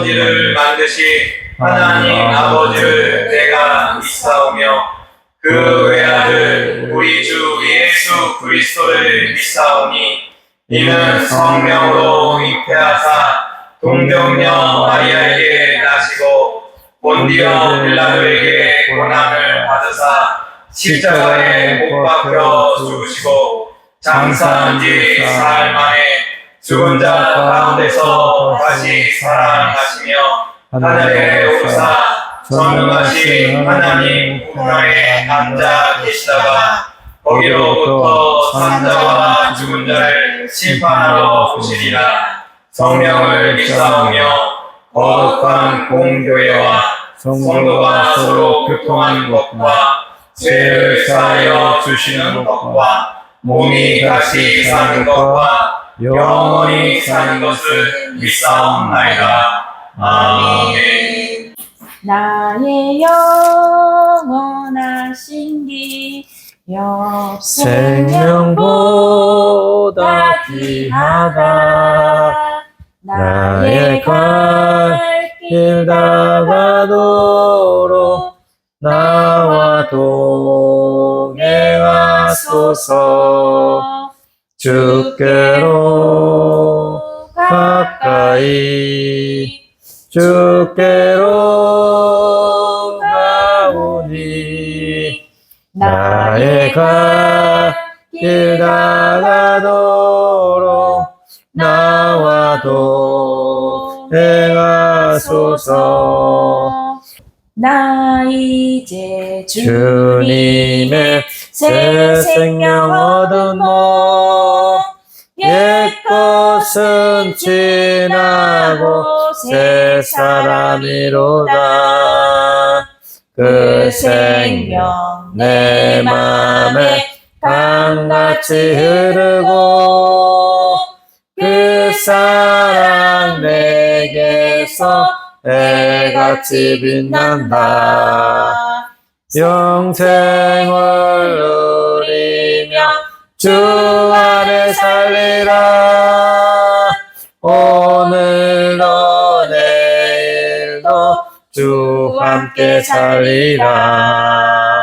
천지를 만드신 하나님 아버지를 내가 믿사오며 그 외아들 우리 주 예수 그리스도를 믿사오니 이는 성령으로 잉태하사 동정녀 마리아에게 나시고 본디오 빌라도에게 고난을 받으사 십자가에 못 박혀 죽으시고 장사한 지 사흘 만에 죽은 자 가운데서 다시 살아나시며 하늘에 오르사 전능하신 하나님 우편에 앉아 계시다가 거기로부터 산자와 죽은 자를 심판하러 오시리라. 성령을 믿사오며 거룩한 공교회와 성도가 서로 교통하는 것과 죄를 사하여 주시는 것과 몸이 다시 사는 것과 영원히 사는 것을 믿사옵나이다. 아멘. 나의 영원하신 기업 생명보다 귀하다. 나의 갈 길 다가도록 나와 동행하소서. 주께로 가까이 주께로 가오니 나의 갈 길 다가도록 나와 동행하소서. 나 이제 주님의 새 생명 얻으모 옛 것은 지나고 새 사람이로다. 그 생명 내 맘에 강같이 흐르고 그 사랑 내게서 해같이 빛난다. 영생을 누리며 주 안에 살리라. 오늘도 내일도 주 함께 살리라.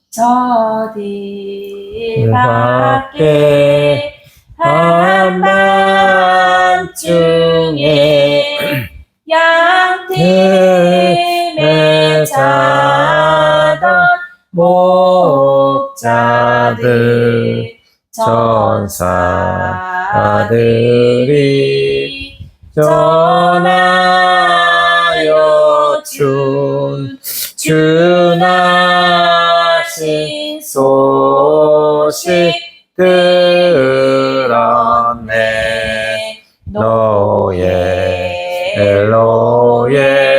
저 길 밖에 한밤중에 양팀에 자던 목자들 천사들이 전하여 준하신 소식 들었네. 너의 엘로에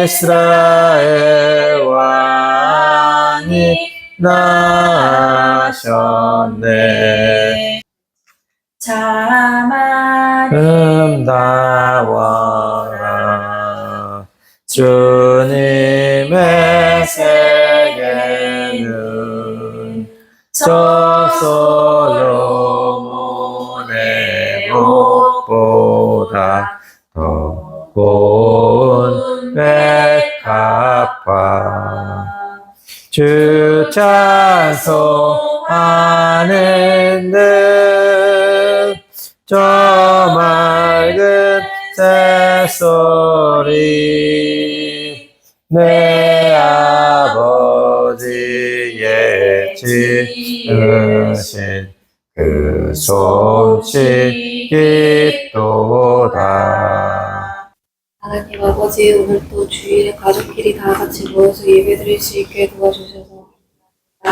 이스라엘 왕이 나셨네. 자만 나와라. 주님의 세계는 저 솔로몬의 옷보다 더 고운 백합화. 주 찬송하는 듯 저 맑은 새소리 내 아버지의 지으신 그 솜씨 깊도다. 하나님 아버지, 오늘 또 주일에 가족끼리 다 같이 모여서 예배드릴 수 있게 도와주셔서 또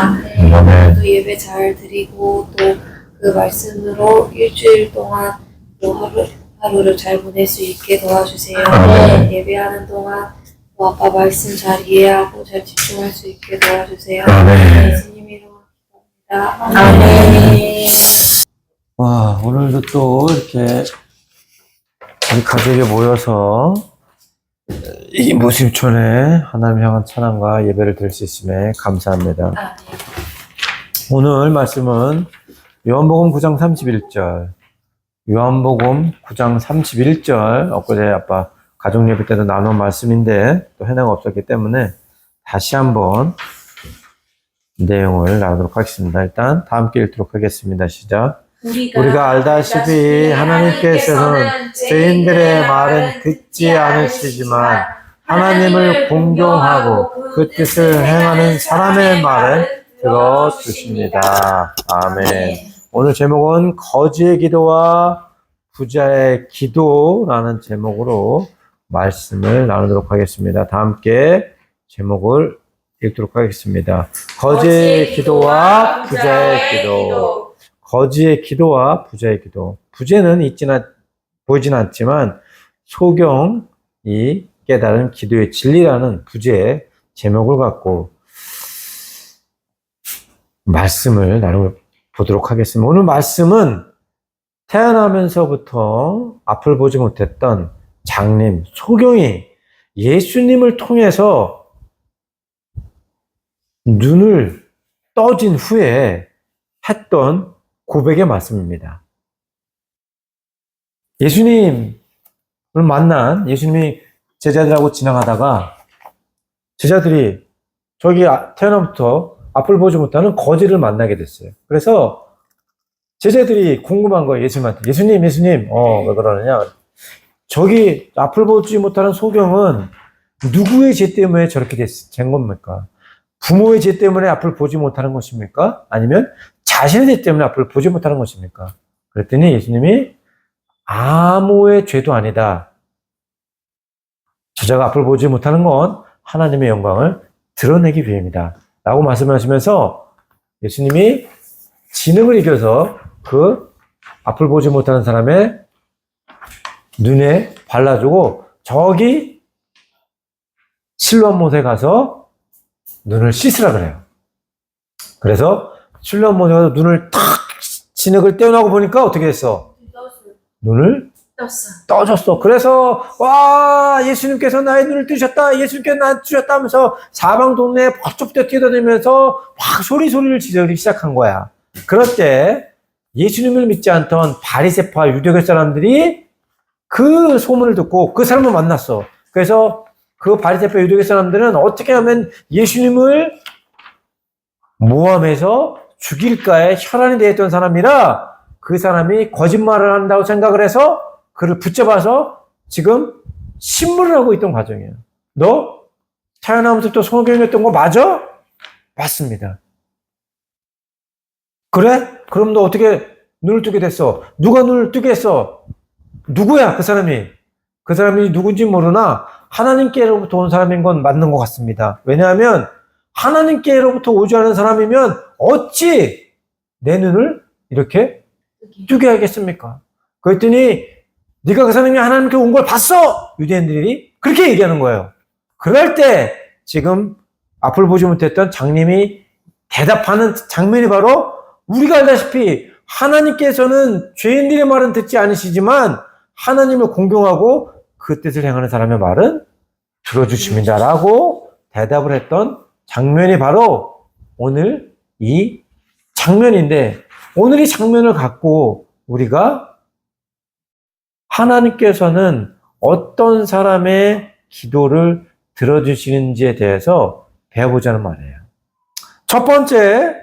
예배 잘 드리고 또 그 말씀으로 일주일 동안 또 하루를 잘 보낼 수 있게 도와주세요. 예배하는 동안 또 아빠 말씀 잘 이해하고 잘 집중할 수 있게 도와주세요. 예수님 이름으로 기도합니다. 아멘. 와, 오늘도 또 이렇게 우리 가족이 모여서 이 무심촌에 하나님 향한 찬양과 예배를 드릴 수 있음에 감사합니다. 오늘 말씀은 요한복음 9장 31절. 요한복음 9장 31절. 엊그제 아빠 가족 예배 때도 나눈 말씀인데 또 해내가 없었기 때문에 다시 한번 내용을 나누도록 하겠습니다. 일단 다 함께 읽도록 하겠습니다. 시작. 우리가 알다시피 하나님께서는 죄인들의 말은 듣지 않으시지만 하나님을 공경하고 그 뜻을 행하는 사람의 말은 들어주십니다. 아멘. 오늘 제목은 거지의 기도와 부자의 기도라는 제목으로 말씀을 나누도록 하겠습니다. 다 함께 제목을 읽도록 하겠습니다. 거지의 기도와 부자의 기도. 거지의 기도와 부자의 기도. 부재는 보이진 않지만 소경이 깨달은 기도의 진리라는 부제의 제목을 갖고 말씀을 나눠보도록 하겠습니다. 오늘 말씀은 태어나면서부터 앞을 보지 못했던 장님, 소경이 예수님을 통해서 눈을 떠진 후에 했던 고백의 말씀입니다. 예수님을 만난 예수님이 제자들하고 지나가다가 제자들이 저기 태어나부터 앞을 보지 못하는 거지를 만나게 됐어요. 그래서 제자들이 궁금한 거예요. 예수님한테. 예수님, 왜 그러느냐. 저기 앞을 보지 못하는 소경은 누구의 죄 때문에 저렇게 된 겁니까? 부모의 죄 때문에 앞을 보지 못하는 것입니까? 아니면 자신의 죄 때문에 앞을 보지 못하는 것입니까? 그랬더니 예수님이 아무의 죄도 아니다. 저자가 앞을 보지 못하는 건 하나님의 영광을 드러내기 위함이다. 라고 말씀하시면서 예수님이 지능을 이겨서 그 앞을 보지 못하는 사람의 눈에 발라주고 저기 실로암 못에 가서 눈을 씻으라 그래요. 그래서 실로암 못에 가서 눈을 탁 진흙을 떼어나고 보니까 어떻게 했어? 눈을 떠졌어. 그래서 와 예수님께서 나의 눈을 뜨셨다. 예수님께서 나를 뜨셨다 하면서 사방 동네에 벌쩍부터 뛰어다니면서 막 소리를 지르기 시작한 거야. 그럴 때 예수님을 믿지 않던 바리새파 유대교 사람들이 그 소문을 듣고 그 사람을 만났어. 그래서 그 바리새파 유대교 사람들은 어떻게 하면 예수님을 모함해서 죽일까에 혈안이 되었던 사람이라 그 사람이 거짓말을 한다고 생각을 해서 그를 붙잡아서 지금 신문을 하고 있던 과정이에요. 너 태어나면서부터 소경이었던 거 맞아? 맞습니다. 그래? 그럼 너 어떻게 눈을 뜨게 됐어? 누가 눈을 뜨게 했어? 누구야 그 사람이? 그 사람이 누군지 모르나 하나님께로부터 온 사람인 건 맞는 것 같습니다. 왜냐하면 하나님께로부터 오지 않은 사람이면 어찌 내 눈을 이렇게 뜨게 하겠습니까? 그랬더니 네가 그 사람이 하나님께 온 걸 봤어! 유대인들이 그렇게 얘기하는 거예요. 그럴 때 지금 앞을 보지 못했던 장님이 대답하는 장면이 바로 우리가 알다시피 하나님께서는 죄인들의 말은 듣지 않으시지만 하나님을 공경하고 그 뜻을 행하는 사람의 말은 들어주십니다. 라고 대답을 했던 장면이 바로 오늘 이 장면인데 오늘 이 장면을 갖고 우리가 하나님께서는 어떤 사람의 기도를 들어주시는지에 대해서 배워보자는 말이에요. 첫 번째,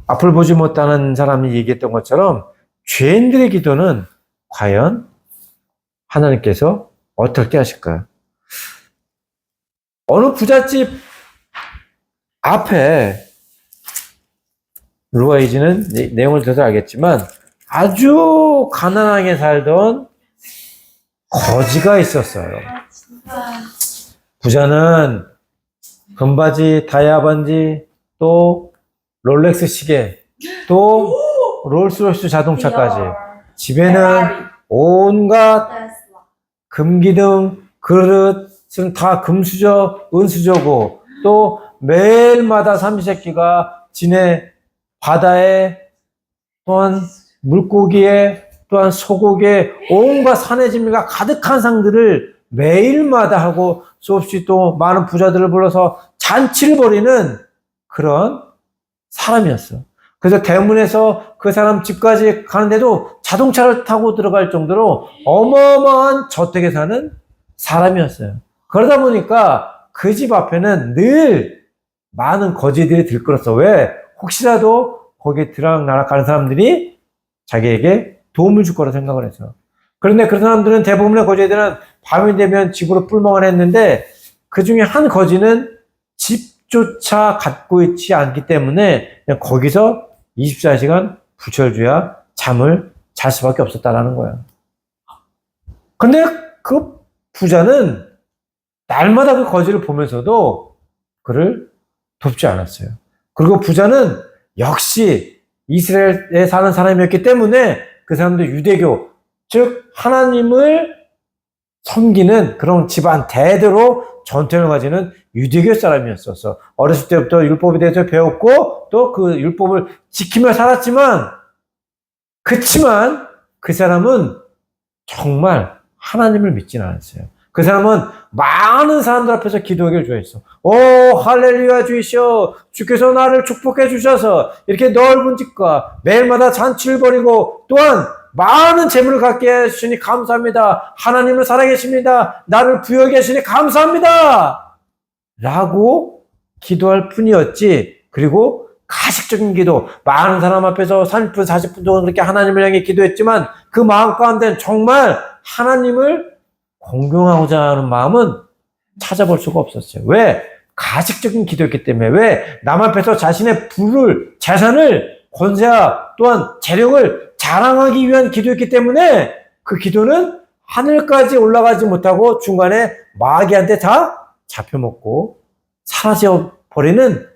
앞을 보지 못하는 사람이 얘기했던 것처럼 죄인들의 기도는 과연 하나님께서 어떻게 하실까요? 어느 부잣집 앞에 루아이지는 내용을 들어서 알겠지만 아주 가난하게 살던 거지가 있었어요. 부자는 금바지, 다이아 반지, 또 롤렉스 시계, 또 롤스로이스 자동차까지 집에는 온갖 금기둥, 그릇은 다 금수저, 은수저고 또 매일마다 삼시세끼가 지내 바다에 또한 물고기에 또한 소고기에 온갖 산의 진미가 가득한 상들을 매일마다 하고 수없이 또 많은 부자들을 불러서 잔치를 벌이는 그런 사람이었어. 그래서 대문에서 그 사람 집까지 가는데도 자동차를 타고 들어갈 정도로 어마어마한 저택에 사는 사람이었어요. 그러다 보니까 그 집 앞에는 늘 많은 거지들이 들끓었어. 왜? 혹시라도 거기에 들락날락 가는 사람들이 자기에게 도움을 줄 거라 생각을 해서. 그런데 그 사람들은 대부분의 거지들은 밤이 되면 집으로 뿔멍을 했는데 그 중에 한 거지는 집조차 갖고 있지 않기 때문에 그냥 거기서 24시간 불철주야 잠을 잘 수밖에 없었다라는 거야. 근데 그 부자는 날마다 그 거지를 보면서도 그를 돕지 않았어요. 그리고 부자는 역시 이스라엘에 사는 사람이었기 때문에 그 사람도 유대교, 즉 하나님을 섬기는 그런 집안 대대로 전통을 가지는 유대교 사람이었었어. 어렸을 때부터 율법에 대해서 배웠고 또 그 율법을 지키며 살았지만 그치만 그 사람은 정말 하나님을 믿지는 않았어요. 그 사람은 많은 사람들 앞에서 기도하기를 좋아했어. 오 할렐루야 주이시여, 주께서 나를 축복해 주셔서 이렇게 넓은 집과 매일마다 잔치를 벌이고 또한 많은 재물을 갖게 해주시니 감사합니다. 하나님을 살아계십니다. 나를 부여해 계시니 감사합니다. 라고 기도할 뿐이었지. 그리고 가식적인 기도, 많은 사람 앞에서 30분, 40분 동안 그렇게 하나님을 향해 기도했지만 그 마음 가운데는 정말 하나님을 공경하고자 하는 마음은 찾아볼 수가 없었어요. 왜? 가식적인 기도였기 때문에. 왜? 남 앞에서 자신의 부를, 재산을, 권세와 또한 재력을 자랑하기 위한 기도였기 때문에 그 기도는 하늘까지 올라가지 못하고 중간에 마귀한테 다 잡혀먹고 사라져버리는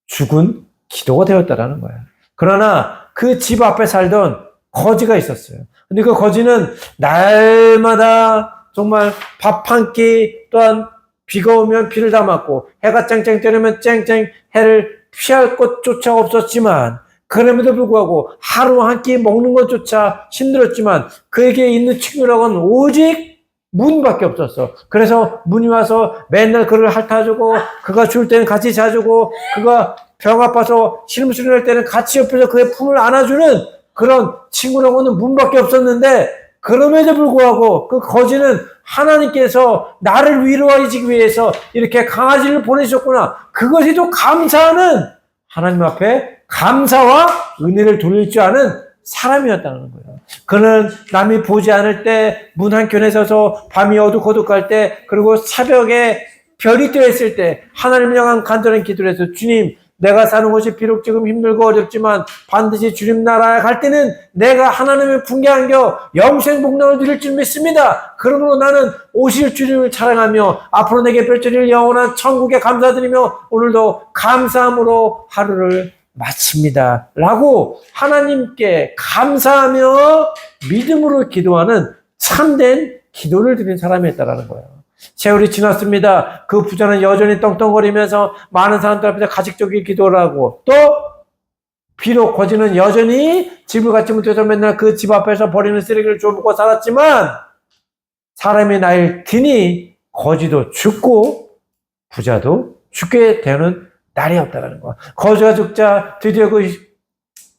죽은 기도가 되었다라는 거예요. 그러나 그 집 앞에 살던 거지가 있었어요. 근데 그 거지는 날마다 정말 밥 한 끼, 또한 비가 오면 비를 다 맞고 해가 쨍쨍 뜨면 쨍쨍 해를 피할 것조차 없었지만 그럼에도 불구하고 하루 한 끼 먹는 것조차 힘들었지만 그에게 있는 친구라고는 오직 문밖에 없었어. 그래서 문이 와서 맨날 그를 핥아주고 그가 줄 때는 같이 자주고 그가 병 아파서 실무실 할 때는 같이 옆에서 그의 품을 안아주는 그런 친구라고는 문밖에 없었는데 그럼에도 불구하고 그 거지는 하나님께서 나를 위로하시기 위해서 이렇게 강아지를 보내셨구나. 그것이 또 감사하는 하나님 앞에 감사와 은혜를 돌릴 줄 아는 사람이었다는 거예요. 그는 남이 보지 않을 때 문 한켠에 서서 밤이 어둑어둑할 때 그리고 새벽에 별이 떠 있을 때 하나님을 향한 간절한 기도를 해서 주님 내가 사는 곳이 비록 지금 힘들고 어렵지만 반드시 주님 나라에 갈 때는 내가 하나님의 풍기 안겨 영생 복락을 누릴 줄 믿습니다. 그러므로 나는 오실 주님을 찬양하며 앞으로 내게 펼쳐질 영원한 천국에 감사드리며 오늘도 감사함으로 하루를 마칩니다. 라고 하나님께 감사하며 믿음으로 기도하는 참된 기도를 드린 사람이었다라는 거예요. 세월이 지났습니다. 그 부자는 여전히 떵떵거리면서 많은 사람들 앞에서 가식적인 기도를 하고 또 비록 거지는 여전히 집을 갖지 못해서 맨날 그 집 앞에서 버리는 쓰레기를 주워먹고 살았지만 사람이 나이를 드니 거지도 죽고 부자도 죽게 되는 날이 없다라는 거야. 거지가 죽자 드디어 그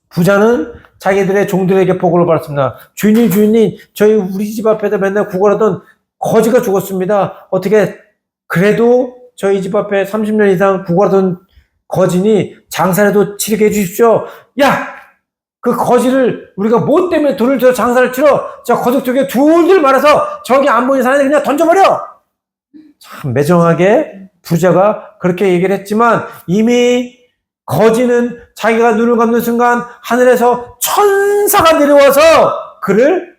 부자는 자기들의 종들에게 보고를 받았습니다. 주인님 저희 우리 집 앞에서 맨날 구걸하던 거지가 죽었습니다. 어떻게 그래도 저희 집 앞에 30년 이상 구걸하던 거지니 장사라도 치르게 해주십시오. 야! 그 거지를 우리가 뭐 때문에 돈을 줘서 장사를 치러? 저 거적 쪽에 둘둘 말아서 저기 안 보이는 사람한테 그냥 던져버려! 참 매정하게 부자가 그렇게 얘기를 했지만 이미 거지는 자기가 눈을 감는 순간 하늘에서 천사가 내려와서 그를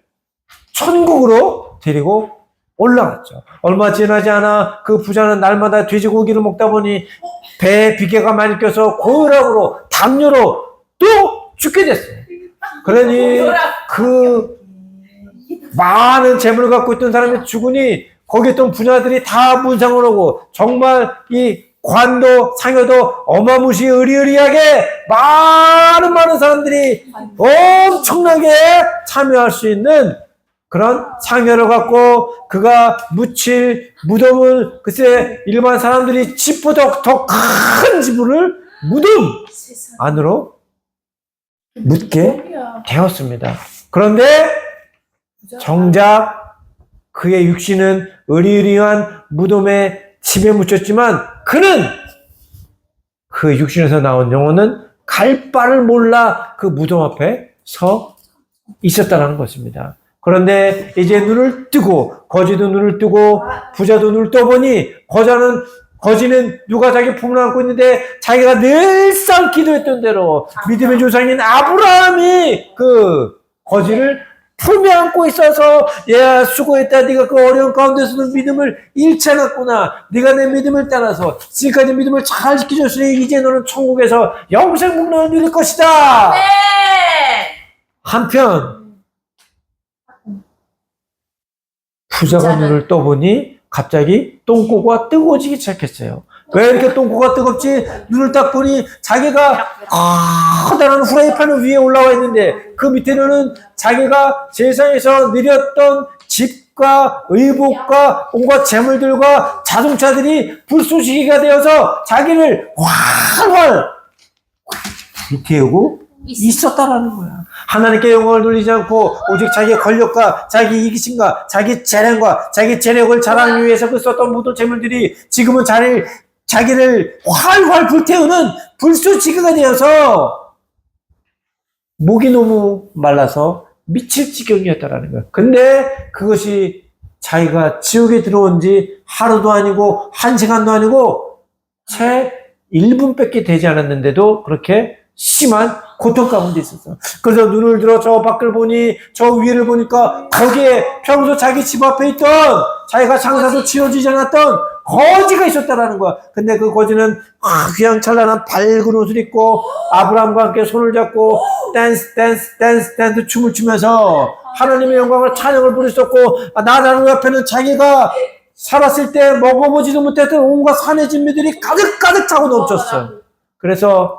천국으로 데리고 올라갔죠. 얼마 지나지 않아 그 부자는 날마다 돼지고기를 먹다 보니 배에 비계가 많이 껴서 고혈압으로 당뇨로 또 죽게 됐어요. 그러니 그 많은 재물을 갖고 있던 사람이 죽으니 거기 있던 부자들이 다 문상을 오고 정말 이 관도 상여도 어마무시 의리의리하게 많은 사람들이 엄청나게 참여할 수 있는 그런 상여를 갖고 그가 묻힐 무덤을 글쎄 일반 사람들이 집보다 더 큰 지붕을 무덤 안으로 묻게 되었습니다. 그런데 정작 그의 육신은 의리의리한 무덤에 집에 묻혔지만 그는 그 육신에서 나온 영혼은 갈 바를 몰라 그 무덤 앞에 서 있었다는 것입니다. 그런데 이제 눈을 뜨고 거지도 눈을 뜨고 부자도 눈을 떠보니 거지는 누가 자기 품을 안고 있는데 자기가 늘상 기도했던 대로 믿음의 조상인 아브라함이 그 거지를 품에 안고 있어서 야 수고했다. 네가 그 어려운 가운데서도 믿음을 잃지 않았구나. 네가 내 믿음을 따라서 지금까지 믿음을 잘 지켜줬으니 이제 너는 천국에서 영생 복락을 누릴 것이다. 네. 한편 부자가 눈을 떠보니 갑자기 똥꼬가 뜨거워지기 시작했어요. 왜 이렇게 똥꼬가 뜨겁지? 눈을 딱 보니 자기가 커다란 후라이팬 위에 올라와 있는데 그 밑에는 자기가 세상에서 누렸던 집과 의복과 온갖 재물들과 자동차들이 불쏘시개가 되어서 자기를 활활 불태우고 있었다라는 거야. 하나님께 영광을 돌리지 않고 오직 자기의 권력과 자기 이기심과 자기 재량과 자기 재력을 자랑하기 위해서 그 썼던 모든 재물들이 지금은 자기를 활활 불태우는 불쏘시개가 되어서 목이 너무 말라서 미칠 지경이었다라는 거야. 근데 그것이 자기가 지옥에 들어온 지 하루도 아니고 1시간도 아니고 채 1분밖에 되지 않았는데도 그렇게 심한 고통 가운데 있었어. 그래서 눈을 들어 저 밖을 보니 저 위를 보니까 거기에 평소 자기 집 앞에 있던 자기가 장사도 치러지지 않았던 거지가 있었다라는 거야. 근데 그 거지는 휘황찬란한 밝은 옷을 입고 아브라함과 함께 손을 잡고 댄스 춤을 추면서 하나님의 영광을 찬양을 부르셨고 나다로 옆에는 자기가 살았을 때 먹어보지도 못했던 온갖 산의 진미들이 가득가득 차고 넘쳤어. 그래서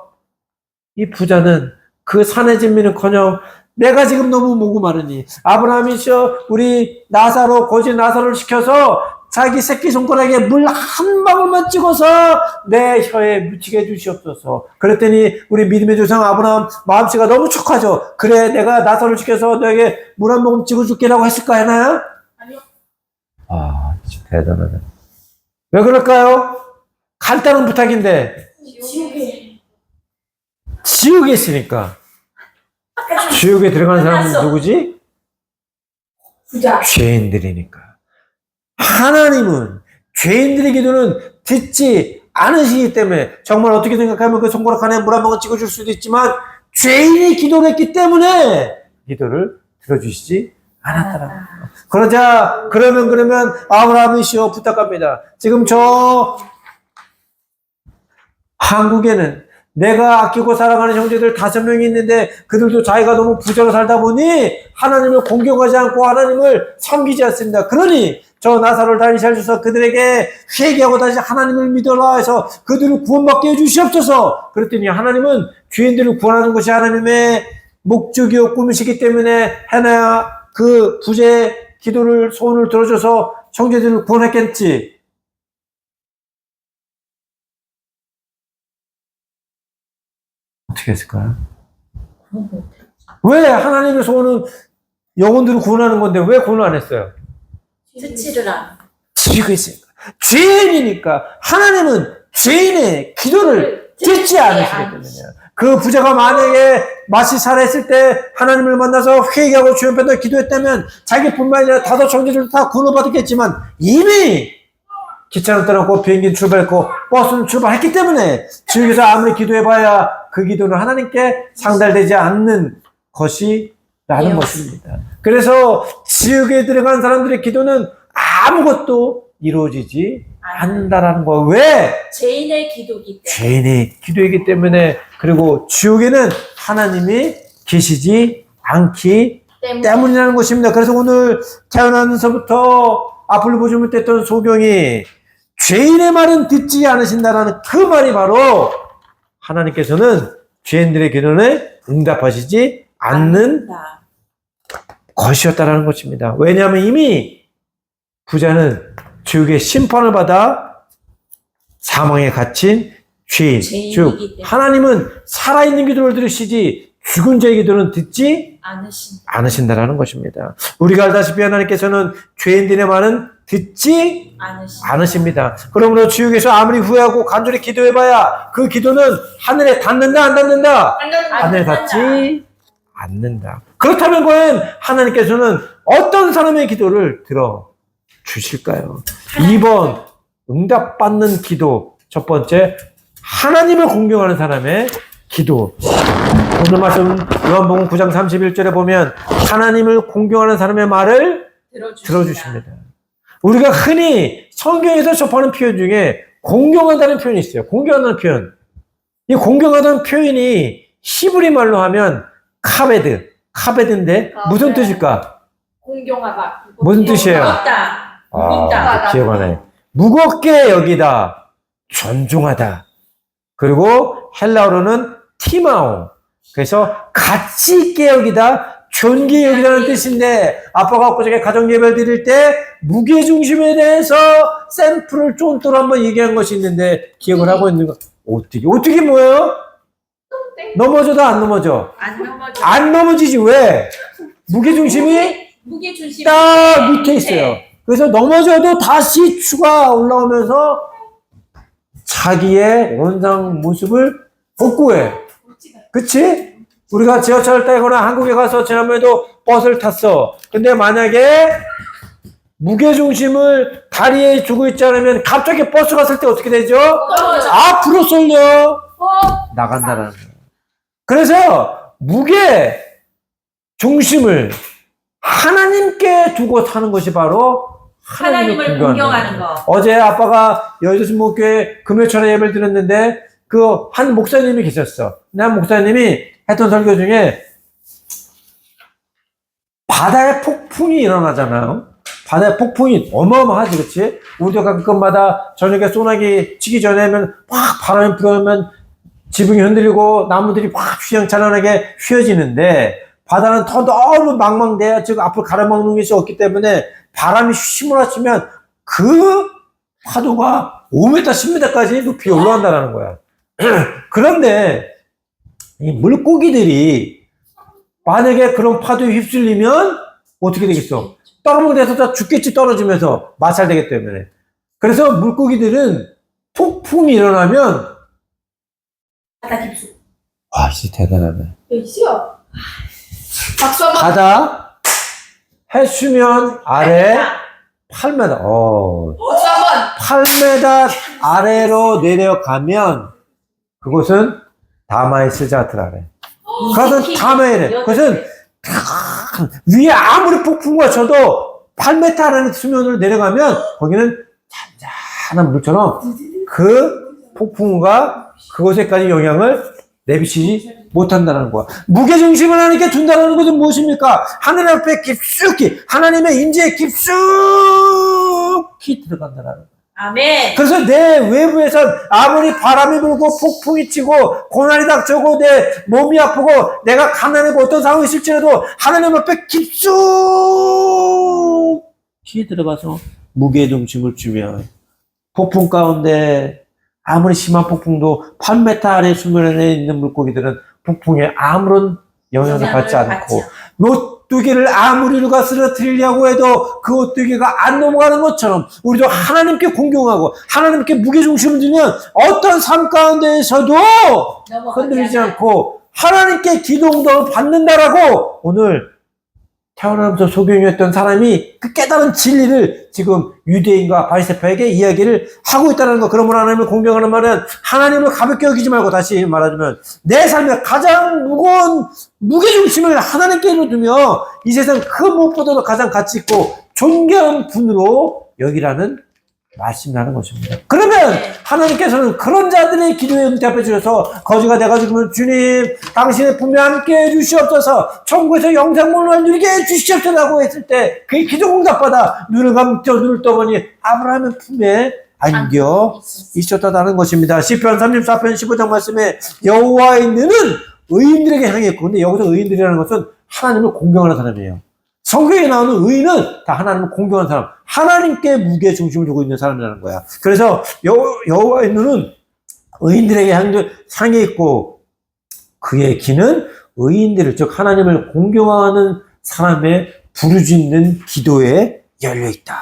이 부자는 그 산의 진미는커녕 내가 지금 너무 목이 마르니 아브라함이 우리 거지 나사로를 시켜서 자기 새끼손가락에 물 한 방울만 찍어서 내 혀에 묻히게 해주시옵소서. 그랬더니 우리 믿음의 조상 아브라함 마음씨가 너무 촉하죠. 그래 내가 나사로를 시켜서 너에게 물 한 모금 찍어줄게라고 했을까 하나요? 아니요. 아 진짜 대단하다. 왜 그럴까요? 간단한 부탁인데 지옥에 있으니까. 지옥에 들어가는 사람은 누구지? 부자. 죄인들이니까. 하나님은 죄인들의 기도는 듣지 않으시기 때문에 정말 어떻게 생각하면 그 손가락 안에 물 한 방울 찍어줄 수도 있지만 죄인이 기도를 했기 때문에 기도를 들어주시지 않았더라. 그러면 아브라함이시여 부탁합니다. 지금 저 한국에는 내가 아끼고 사랑하는 형제들 5명이 있는데 그들도 자기가 너무 부자로 살다 보니 하나님을 공경하지 않고 하나님을 섬기지 않습니다. 그러니 저 나사로를 다시 살려서 그들에게 회개하고 다시 하나님을 믿어라 해서 그들을 구원받게 해주시옵소서. 그랬더니 하나님은 죄인들을 구원하는 것이 하나님의 목적이요 꿈이시기 때문에 하나야 그 부자의 기도를 소원을 들어줘서 형제들을 구원했겠지. 어떻게 했을까요? 왜 하나님의 소원은 영혼들을 구원하는 건데 왜 구원을 안 했어요? 듣지를 않아. 지고 있으니까. 죄인이니까 하나님은 죄인의 기도를 듣지 않으시기 때문이에요. 그 부자가 만약에 마치 살아있을 때 하나님을 만나서 회개하고 주여 앞에 기도했다면 자기뿐만 아니라 5 형제들도 다 구원받았겠지만 이미 기차는 떠났고 비행기는 출발했고 버스는 출발했기 때문에 지옥에서 아무리 기도해봐야 그 기도는 하나님께 상달되지 않는 것이라는 것입니다. 그래서 지옥에 들어간 사람들의 기도는 아무것도 이루어지지 않는다라는 거예요. 왜? 죄인의 기도기 때문에. 죄인의 기도이기 때문에. 그리고 지옥에는 하나님이 계시지 않기 때문이라는 것입니다. 그래서 오늘 태어나면서부터 앞을 보지 못했던 소경이 죄인의 말은 듣지 않으신다라는 그 말이 바로 하나님께서는 죄인들의 기도는 응답하시지 않는 것이었다라는 것입니다. 왜냐하면 이미 부자는 지옥의 심판을 받아 사망에 갇힌 죄인, 즉 하나님은 살아있는 기도를 들으시지 죽은 자의 기도는 듣지 않으신다. 않으신다라는 것입니다. 우리가 알다시피 하나님께서는 죄인들의 말은 듣지 않으신다. 않으십니다. 그러므로 지옥에서 아무리 후회하고 간절히 기도해봐야 그 기도는 하늘에 닿는다 안 닿는다? 하늘에 닿지 않는다. 그렇다면 과연 하나님께서는 어떤 사람의 기도를 들어주실까요? 2번 응답받는 기도. 첫 번째, 하나님을 공경하는 사람의 기도. 오늘 말씀 요한복음 9장 31절에 보면 하나님을 공경하는 사람의 말을 들어주십니다. 우리가 흔히 성경에서 접하는 표현 중에 공경한다는 표현이 있어요. 공경한다는 표현. 이 공경한다는 표현이 히브리 말로 하면 카베드인데 무슨 뜻일까? 공경하다. 무슨 뜻이에요? 무겁다. 무겁다. 기억하네. 무겁게 여기다, 존중하다. 그리고 헬라어로는 티마오. 그래서 가치 있게 여기다, 존귀 여기다는 뜻인데, 아빠가 엊그저께 가정예배를 드릴 때 무게중심에 대해서 샘플을 쫀또로 한번 얘기한 것이 있는데 기억을 하고 있는 거. 오뜨기 뭐예요? 넘어져도 안 넘어져? 안 넘어져. 안 넘어지지. 왜? 무게중심이 무게 중심이 딱 밑에 있어요. 그래서 넘어져도 다시 추가 올라오면서 자기의 원상 모습을 복구해. 그치? 우리가 지하철을 타거나 한국에 가서 지난번에도 버스를 탔어. 근데 만약에 무게중심을 다리에 두고 있지 않으면 갑자기 버스 갔을 때 어떻게 되죠? 앞으로 쏠려. 나간다라는 거예요. 그래서 무게 중심을 하나님께 두고 사는 것이 바로 하나님을 공경하는 거. 어제 아빠가 여의도신목교회 금요철에 예배를 드렸는데 그 한 목사님이 계셨어. 근데 한 목사님이 했던 설교 중에 바다에 폭풍이 일어나잖아요. 바다에 폭풍이 어마어마하지, 그치? 우리도 가끔마다 저녁에 소나기 치기 전에는 막 바람이 불어오면 지붕이 흔들리고 나무들이 막 휘황찬란하게 휘어지는데 바다는 더 너무 망망대해. 즉 앞을 가로막는 것이 없기 때문에 바람이 휘몰아치면 그 파도가 5m, 10m까지 높이 올라간다는 거야. 그런데 이 물고기들이 만약에 그런 파도에 휩쓸리면 어떻게 되겠어? 떨어져서 다 죽겠지, 떨어지면서 마찰되기 때문에. 그래서 물고기들은 폭풍이 일어나면 바다 깊숙. 와, 진짜 대단하네. 있어. 박수 한번. 바다 해수면 아래 8m, 박수 한번. 8m 아래로 내려가면 그곳은 다마이스자트라래. 그것은 다마이래. 그것은 위에 아무리 폭풍과 쳐도 8m 아래 수면으로 내려가면 거기는 잔잔한 물처럼 그 폭풍과 그곳에까지 영향을 내비치지 못한다는 거야. 무게중심을 하나님께 둔다는 것은 무엇입니까? 하나님 앞에 깊숙이, 하나님의 임재에 깊숙이 들어간다는 거야. 아멘. 그래서 내 외부에선 아무리 바람이 불고 폭풍이 치고 고난이 닥쳐고 내 몸이 아프고 내가 가난하고 어떤 상황이 있을지라도 하나님 앞에 깊숙이 들어가서 무게중심을 주면 폭풍 가운데 아무리 심한 폭풍도 8m 아래 수면에 있는 물고기들은 폭풍에 아무런 영향을 받지 않고 오뚜기를 아무리 누가 쓰러뜨리려고 해도 그 오뚜기가 안 넘어가는 것처럼 우리도 하나님께 공경하고 하나님께 무게중심을 두면 어떤 삶 가운데에서도 흔들리지 않고 하나님께 기도 응답을 받는다라고 오늘 태어나면서 소경이었던 사람이 그 깨달은 진리를 지금 유대인과 바리새파에게 이야기를 하고 있다는 거. 그러므로 하나님을 공경하는 말은 하나님을 가볍게 여기지 말고, 다시 말하자면 내 삶의 가장 무거운 무게중심을 하나님께로 두며 이 세상 그 무엇보다도 가장 가치 있고 존귀한 분으로 여기라는 말씀이라는 것입니다. 그러면 하나님께서는 그런 자들의 기도에 응답해 주셔서 거지가 내가 죽으면 주님 당신의 품에 함께 해 주시옵소서, 천국에서 영생문을 누리게 해 주시옵소서라고 했을 때 그의 기도 응답받아 눈을 감고 눈을 떠보니 아브라함의 품에 안겨 있었다는 것입니다. 시편 34편 15장 말씀에 여호와의 눈은 의인들에게 향했고, 근데 여기서 의인들이라는 것은 하나님을 공경하는 사람이에요. 성경에 나오는 의인은 다 하나님을 공경하는 사람, 하나님께 무게 중심을 두고 있는 사람이라는 거야. 그래서 여호와의 눈은 의인들에게 향해 있고 그의 귀는 의인들을, 즉 하나님을 공경하는 사람의 부르짖는 기도에 열려있다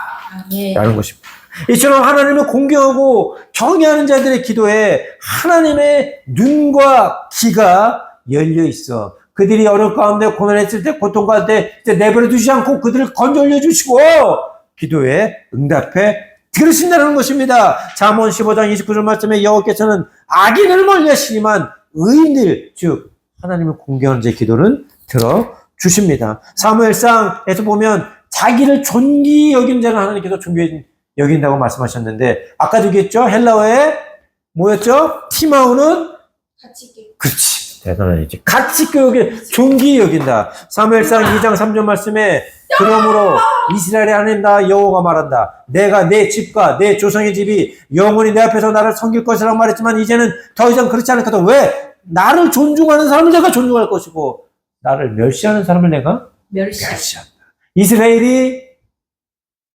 아멘. 라는 것입니다. 이처럼 하나님을 공경하고 경외하는 자들의 기도에 하나님의 눈과 귀가 열려있어. 그들이 어려울 가운데 고난했을 때, 고통 가운데 내버려 두지 않고 그들을 건져 올려주시고 기도에 응답해 들으신다는 것입니다. 잠언 15장 29절 말씀에 여호와께서는 악인을 멀리하시지만 의인들, 즉 하나님을 공경하는 자의 기도는 들어주십니다. 사무엘상에서 보면 자기를 존귀 여긴 자는 하나님께서 존귀 여긴다고 말씀하셨는데, 아까도 얘기했죠? 헬라어에 뭐였죠? 티마오는 같이 있게. 그렇지. 대단한 얘기지. 같이 여기 존귀 여긴다. 사무엘상 2장 3절 말씀에 그러므로 이스라엘의 하나님 나 여호와가 말한다. 내가 내 집과 내 조상의 집이 영원히 내 앞에서 나를 섬길 것이라고 말했지만 이제는 더 이상 그렇지 않을 거다. 왜? 나를 존중하는 사람을 내가 존중할 것이고 나를 멸시하는 사람을 내가 멸시한다. 이스라엘이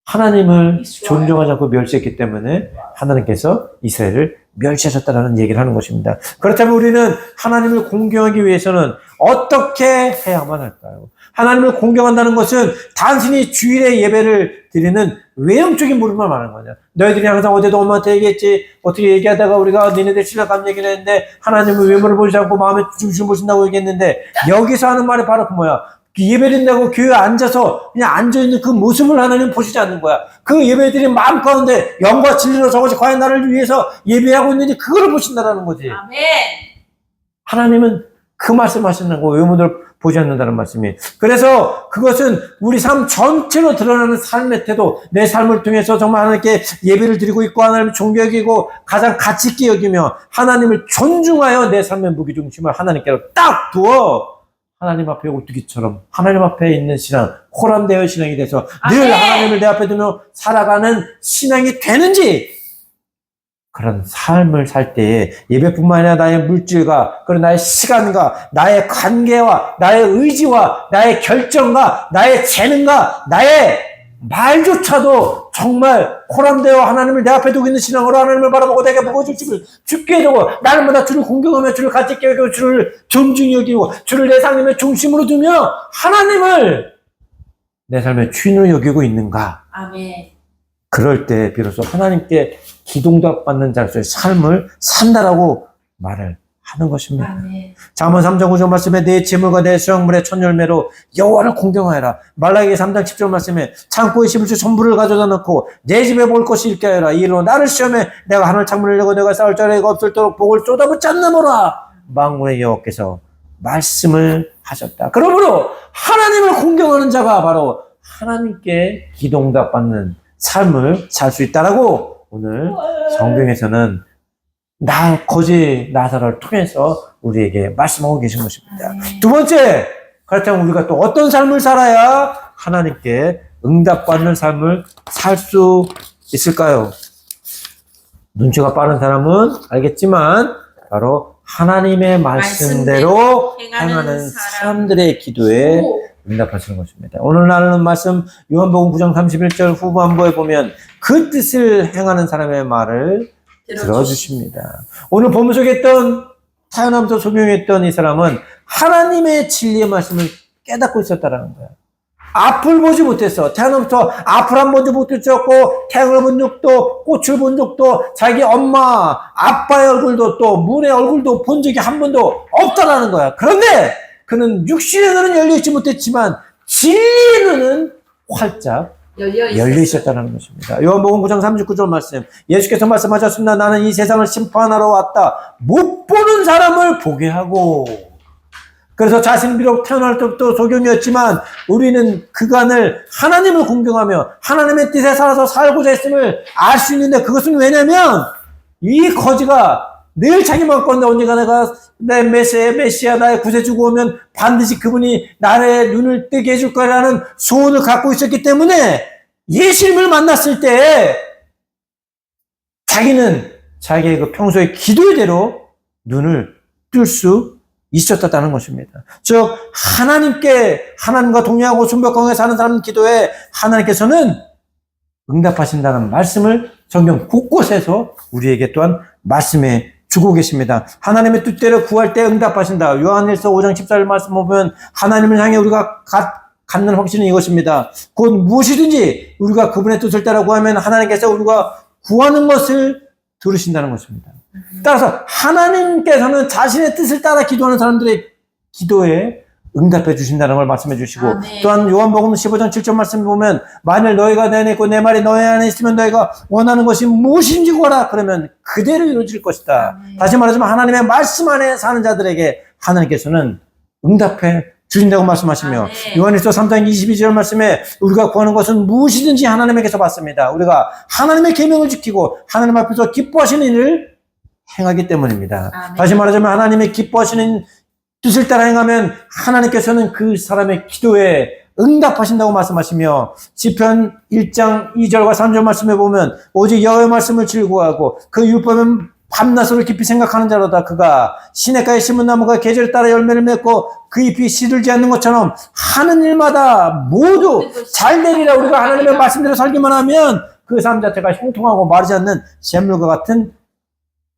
하나님을 존중하지 않고 멸시했기 때문에 하나님께서 이스라엘을 멸시하셨다는 얘기를 하는 것입니다. 그렇다면 우리는 하나님을 공경하기 위해서는 어떻게 해야만 할까요? 하나님을 공경한다는 것은 단순히 주일에 예배를 드리는 외형적인 물음만 말하는 거냐. 너희들이 항상 어제도 엄마한테 얘기했지. 어떻게 얘기하다가 우리가 너희들 신랑감 얘기를 했는데 하나님은 외모를 보지 않고 마음의 중심을 보신다고 얘기했는데, 여기서 하는 말이 바로 그 뭐야. 예배 드린다고 교회에 앉아서 그냥 앉아있는 그 모습을 하나님 보시지 않는 거야. 그 예배 드린 마음 가운데 영과 진리로 저것이 과연 나를 위해서 예배하고 있는지 그거를 보신다라는 거지. 아멘. 하나님은 그 말씀 하시는 거 외모를 보지 않는다는 말씀이. 그래서 그것은 우리 삶 전체로 드러나는 삶의 태도, 내 삶을 통해서 정말 하나님께 예배를 드리고 있고 하나님을 존경하고 가장 가치 있게 여기며 하나님을 존중하여 내 삶의 무기중심을 하나님께로 딱 두어 하나님 앞에 오뚜기처럼 하나님 앞에 있는 신앙, 호람되어 신앙이 돼서 늘 하나님을 내 앞에 두며 살아가는 신앙이 되는지, 그런 삶을 살 때에 예배뿐만 아니라 나의 물질과 그리고 나의 시간과 나의 관계와 나의 의지와 나의 결정과 나의 재능과 나의 말조차도 정말 호람되어 하나님을 내 앞에 두고 있는 신앙으로 하나님을 바라보고 내게 먹어주심을 주께 두고 날마다 주를 공경하며 주를 가치 있게 여기고 주를 존중히 여기고 주를 내 삶의 중심으로 두며 하나님을 내 삶의 주인으로 여기고 있는가. 아멘. 그럴 때 비로소 하나님께 기동답 받는 자로서의 삶을 산다라고 말을 하는 것입니다. 아멘. 잠언 3장 9절 말씀에 내 재물과 내 수확물의 첫 열매로 여호와를 공경하여라. 말라기 3장 10절 말씀에 창고에 심을 수 전부를 가져다 놓고 내 집에 볼 것이 있게 하여라. 이 일로 나를 시험해 내가 하늘 창문을 열고 내가 싸울 자리가 없을도록 복을 쏟아붓지 않나모라. 만군의 여호와께서 말씀을 하셨다. 그러므로 하나님을 공경하는 자가 바로 하나님께 기동답 받는 삶을 살 수 있다라고 오늘 성경에서는 거지 나사로를 통해서 우리에게 말씀하고 계신 것입니다. 두 번째, 그렇다면 우리가 또 어떤 삶을 살아야 하나님께 응답받는 삶을 살 수 있을까요? 눈치가 빠른 사람은 알겠지만 바로 하나님의 말씀대로 행하는 사람들의 기도에 응답하시는 것입니다. 오늘 나누는 말씀 요한복음 9장 31절 후반부에 보면 그 뜻을 행하는 사람의 말을 들어주십니다. 오늘 본문 속에 있던 타연하면서 소명했던 이 사람은 하나님의 진리의 말씀을 깨닫고 있었다라는 거야. 앞을 보지 못했어. 태어나면서 앞을 한 번도 못 들었고 태양을 본 적도 꽃을 본 적도 자기 엄마 아빠의 얼굴도 또 문의 얼굴도 본 적이 한 번도 없다라는 거야. 그런데 그는 육신의 눈은 열려있지 못했지만 진리의 눈은 활짝 열려 있었다는 것입니다. 요한복음 9장 39절 말씀. 예수께서 말씀하셨습니다. 나는 이 세상을 심판하러 왔다. 못 보는 사람을 보게 하고. 그래서 자신은 비록 태어날 때부터 소경이었지만 우리는 그간을 하나님을 공경하며 하나님의 뜻에 살아서 살고자 했음을 알 수 있는데, 그것은 왜냐면 이 거지가 늘 자기만 건데 언젠가 내가 내 메시아 나의 구세주가 오면 반드시 그분이 나의 눈을 뜨게 해줄 거라는 소원을 갖고 있었기 때문에 예수님을 만났을 때 자기는 자기의 그 평소의 기도대로 눈을 뜰 수 있었다는 것입니다. 즉 하나님과 동의하고 순벽하게 사는 사람 기도에 하나님께서는 응답하신다는 말씀을 성경 곳곳에서 우리에게 또한 말씀해 주고 계십니다. 하나님의 뜻대로 구할 때 응답하신다. 요한일서 5장 14절 말씀 보면 하나님을 향해 우리가 갖는 확신은 이것입니다. 곧 무엇이든지 우리가 그분의 뜻을 따라 구하면 하나님께서 우리가 구하는 것을 들으신다는 것입니다. 따라서 하나님께서는 자신의 뜻을 따라 기도하는 사람들의 기도에 응답해 주신다는 걸 말씀해 주시고, 아멘. 또한 요한복음 15장 7절 말씀 보면 만일 너희가 내 안에 있고 내 말이 너희 안에 있으면 너희가 원하는 것이 무엇인지 구하라. 그러면 그대로 이루어질 것이다. 아멘. 다시 말하자면 하나님의 말씀 안에 사는 자들에게 하나님께서는 응답해 주신다고 말씀하시며, 아멘. 요한일서 3장 22절 말씀에 우리가 구하는 것은 무엇이든지 하나님에게서 받습니다. 우리가 하나님의 계명을 지키고 하나님 앞에서 기뻐하시는 일을 행하기 때문입니다. 아멘. 다시 말하자면 하나님의 기뻐하시는 뜻을 따라 행하면 하나님께서는 그 사람의 기도에 응답하신다고 말씀하시며, 시편 1장 2절과 3절 말씀에 보면 오직 여호와의 말씀을 즐거워하고 그 율법은 밤낮으로 깊이 생각하는 자로다. 그가 시냇가에 심은 나무가 계절에 따라 열매를 맺고 그 잎이 시들지 않는 것처럼 하는 일마다 모두 잘 되리라. 우리가 하나님의 말씀대로 살기만 하면 그 삶 자체가 형통하고 마르지 않는 샘물과 같은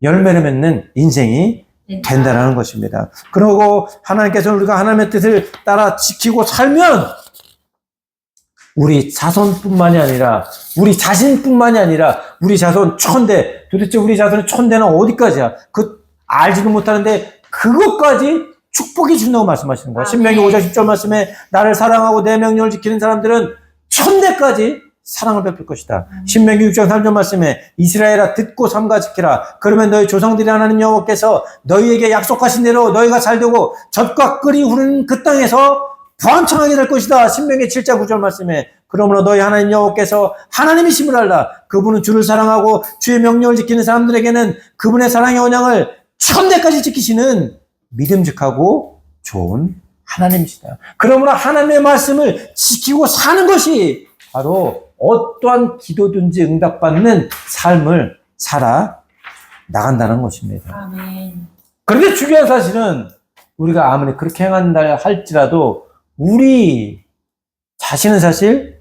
열매를 맺는 인생이 된다는 것입니다. 그리고 하나님께서는 우리가 하나님의 뜻을 따라 지키고 살면 우리 자손뿐만이 아니라 우리 자신뿐만이 아니라 우리 자손 천대, 도대체 우리 자손의 천대는 어디까지야? 그 알지도 못하는데 그것까지 축복해 준다고 말씀하시는 거예요. 신명기 5장 10절 말씀에 나를 사랑하고 내 명령을 지키는 사람들은 천대까지 사랑을 베풀 것이다. 신명기 6장 3절 말씀에 이스라엘아 듣고 삼가 지키라. 그러면 너희 조상들이 하나님 여호와께서 너희에게 약속하신 대로 너희가 잘되고 젖과 꿀이 흐르는 그 땅에서 번창하게 될 것이다. 신명기 7장 9절 말씀에 그러므로 너희 하나님 여호와께서 하나님이심을 알라. 그분은 주를 사랑하고 주의 명령을 지키는 사람들에게는 그분의 사랑의 언약을 천대까지 지키시는 믿음직하고 좋은 하나님이시다. 그러므로 하나님의 말씀을 지키고 사는 것이 바로 어떠한 기도든지 응답받는 삶을 살아 나간다는 것입니다. 아멘. 그런데 중요한 사실은 우리가 아무리 그렇게 행한다 할지라도 우리 자신은 사실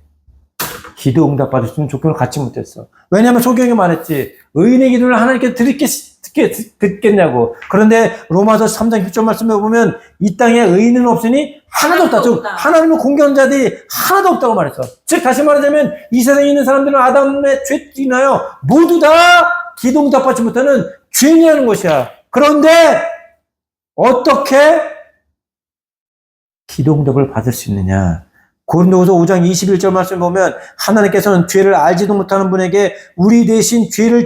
기도 응답받을 수 있는 조건을 갖지 못했어. 왜냐하면 소경이 말했지. 의인의 기도를 하나님께 듣겠냐고. 그런데 로마서 3장 10절 말씀에 보면 이 땅에 의인은 없으니 하나도 없다. 즉 하나님을 공경하는 자들이 하나도 없다고 말했어. 즉 다시 말하자면 이 세상에 있는 사람들은 아담의 죄 인하여 모두 다 기도 응답받지 못하는 죄인이라는 것이야. 그런데 어떻게 기도 응답을 받을 수 있느냐? 고린도후서 5장 21절 말씀 보면 하나님께서는 죄를 알지도 못하는 분에게 우리 대신 죄를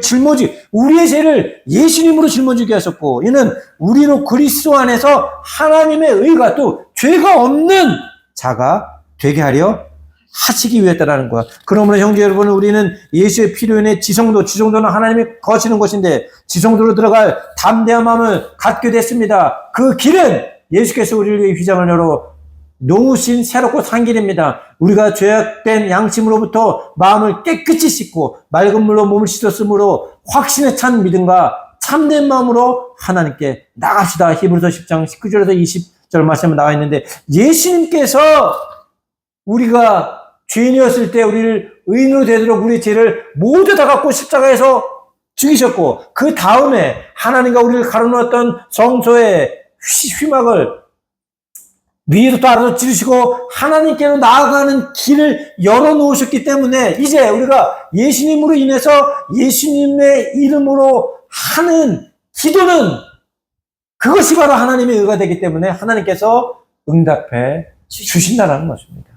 우리의 죄를 예수님으로 짊어지게 하셨고, 이는 우리로 그리스도 안에서 하나님의 의가 또 죄가 없는 자가 되게 하려 하시기 위했다라는 거야. 그러므로 형제 여러분, 우리는 예수의 피로 인해 지성도는 하나님이 거시는 것인데 지성도로 들어갈 담대한 마음을 갖게 됐습니다. 그 길은 예수께서 우리를 위해 휘장을 열어 놓으신 새롭고 산 길입니다. 우리가 죄악된 양심으로부터 마음을 깨끗이 씻고 맑은 물로 몸을 씻었으므로 확신에 찬 믿음과 참된 마음으로 하나님께 나갑시다. 히브리서 10장 19절에서 20절 말씀에 나와 있는데, 예수님께서 우리가 죄인이었을 때 우리를 의인으로 되도록 우리의 죄를 모두 다 갖고 십자가에서 죽이셨고, 그 다음에 하나님과 우리를 가로놓았던 성소의 휘막을 위로 또 아래로 찌르시고 하나님께로 나아가는 길을 열어놓으셨기 때문에 이제 우리가 예수님으로 인해서 예수님의 이름으로 하는 기도는 그것이 바로 하나님의 의가 되기 때문에 하나님께서 응답해 주신다는 것입니다.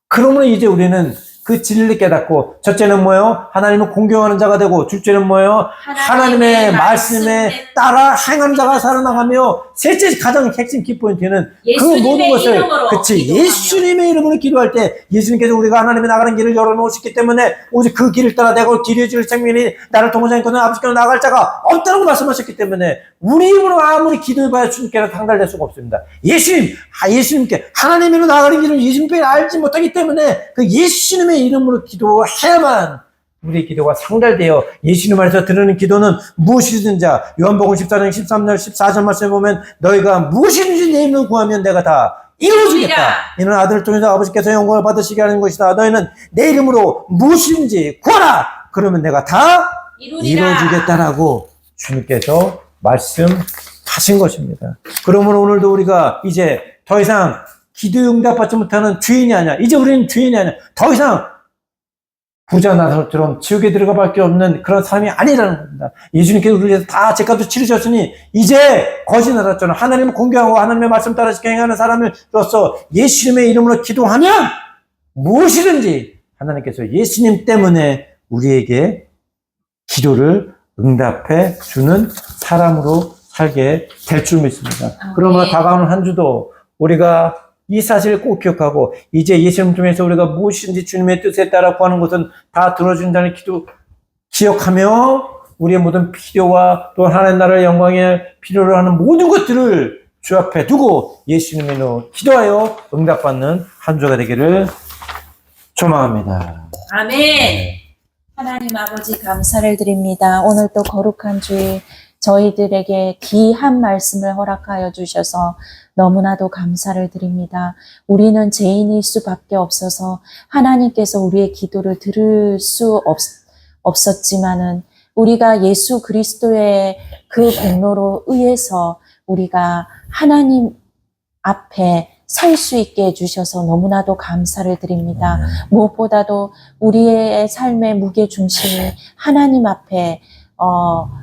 그러므로 이제 우리는 그 진리를 깨닫고, 첫째는 뭐예요? 하나님을 공경하는 자가 되고, 둘째는 뭐예요? 하나님의 말씀에 따라 행하는 자가 살아나가며, 셋째 가장 핵심 키포인트는 그 모든 것을, 예수님의 이름으로 기도할 때 예수님께서 우리가 하나님의 나가는 길을 열어놓으셨기 때문에 오직 그 길을 따라 내가 길을 줄 생명이 나를 통하지 않고는 아버지께로 나갈 자가 없다고 말씀하셨기 때문에 우리 힘으로 아무리 기도해봐야 주님께는 상달될 수가 없습니다. 예수님께 하나님으로 나가는 길을 예수님께 알지 못하기 때문에 그 예수님의 이름으로 기도해야만 우리의 기도가 상달되어 예수님 안에서 드리는 기도는 무엇이든지, 요한복음 14장 13절 14절 말씀에 보면 너희가 무엇이든지 내 이름으로 구하면 내가 다 이루어주겠다. 이는 아들을 통해서 아버지께서 영광을 받으시게 하는 것이다. 너희는 내 이름으로 무엇이든지 구하라. 그러면 내가 다 이루어주겠다라고 주님께서 말씀하신 것입니다. 그러므로 오늘도 우리가 이제 더 이상 기도 응답받지 못하는 죄인이 아니야. 이제 우리는 죄인이 아니야. 더 이상 부자 나사로처럼 지옥에 들어가 밖에 없는 그런 사람이 아니라는 겁니다. 예수님께서 우리를 위해서 다 죄값을 치르셨으니 이제 거짓 나라처럼 하나님을 공경하고 하나님의 말씀 따라 지켜 행하는 사람으로서 예수님의 이름으로 기도하면 무엇이든지 하나님께서 예수님 때문에 우리에게 기도를 응답해 주는 사람으로 살게 될 줄 믿습니다. 그러면 다가오는 한 주도 우리가 이 사실을 꼭 기억하고 이제 예수님 통해서 우리가 무엇이든지 주님의 뜻에 따라 구하는 것은 다 들어준다는 기도 기억하며 우리의 모든 필요와 또 하나님 나라의 영광에 필요로 하는 모든 것들을 주 앞에 두고 예수님의 이름으로 기도하여 응답받는 한 주가 되기를 소망합니다. 아멘. 하나님 아버지 감사를 드립니다. 오늘 또 거룩한 주일 저희들에게 귀한 말씀을 허락하여 주셔서 너무나도 감사를 드립니다. 우리는 죄인일 수밖에 없어서 하나님께서 우리의 기도를 들을 수 없었지만은 우리가 예수 그리스도의 그 공로로 의해서 우리가 하나님 앞에 설 수 있게 해주셔서 너무나도 감사를 드립니다. 무엇보다도 우리의 삶의 무게중심이 하나님 앞에